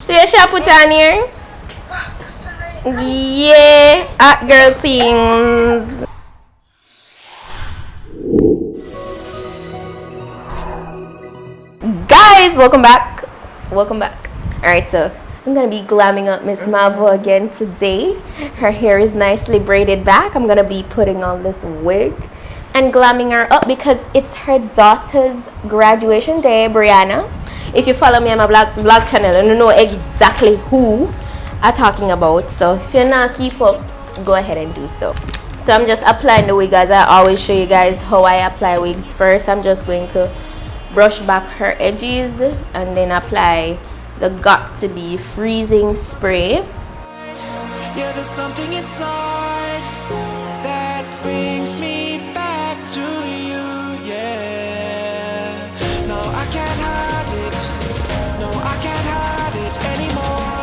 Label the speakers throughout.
Speaker 1: So you should put on here? Yeah, hot girl things. Guys, welcome back. Alright, so I'm gonna be glamming up Miss Marvel again today. Her hair is nicely braided back. I'm gonna be putting on this wig and glamming her up because it's her daughter's graduation day, Brianna. If you follow me on my vlog channel, you know exactly who I'm talking about. So if you're not keep up, go ahead and do so. So I'm just applying the wig, as I always show you guys how I apply wigs. First, I'm just going to brush back her edges and then apply the Got To Be freezing spray.
Speaker 2: Yeah, there's something inside that brings me back to you. Yeah, no, I can't hide it. No, I can't hide it anymore.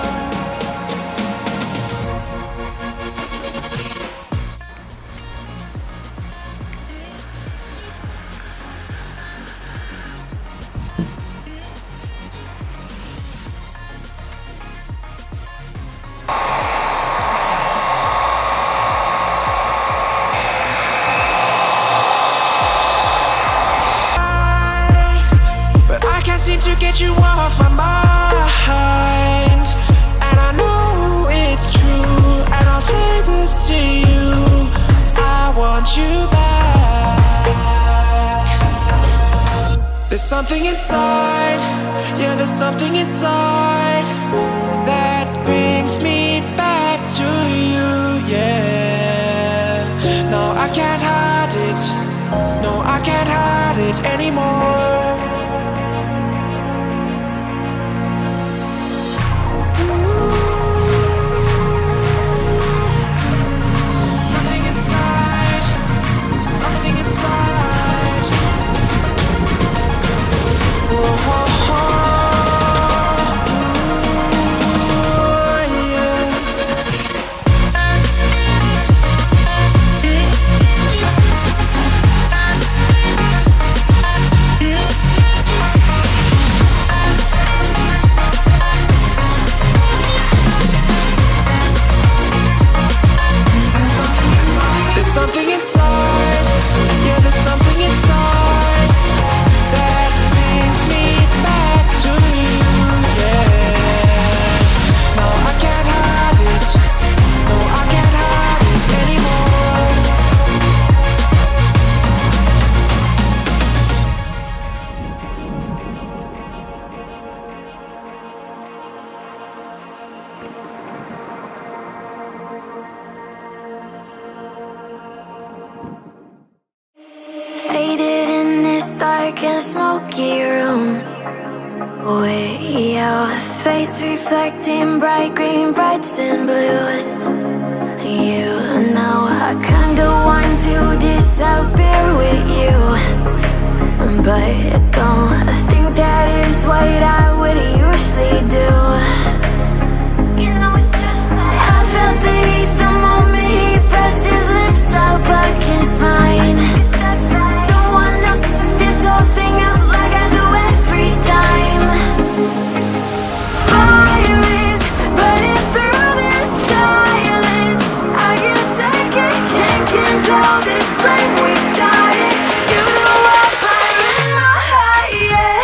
Speaker 2: Seem to get you off my mind, and I know it's true, and I'll say this to you, I want you back. There's something inside, yeah, there's something inside that brings me back to you, yeah. No, I can't hide it, no, I can't hide it anymore.
Speaker 3: Faded in this dark and smoky room, way out, face reflecting bright green, brights and blues. You know I can't go on to disappear with you, but don't think that is what I would usually do. You know it's just like I felt the heat the moment he pressed his lips up against mine. This whole thing up like I do every time. Fire is burning through this silence. I can't take it, can't control this flame we started. You know I fire in my heart, yeah.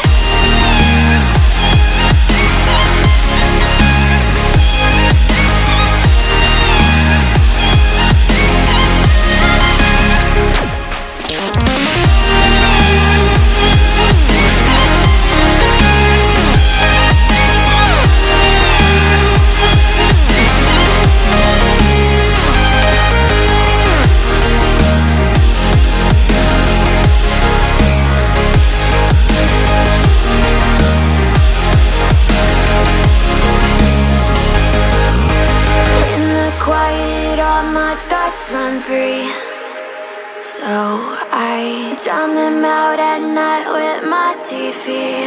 Speaker 3: Run free, so I drown them out at night with my TV.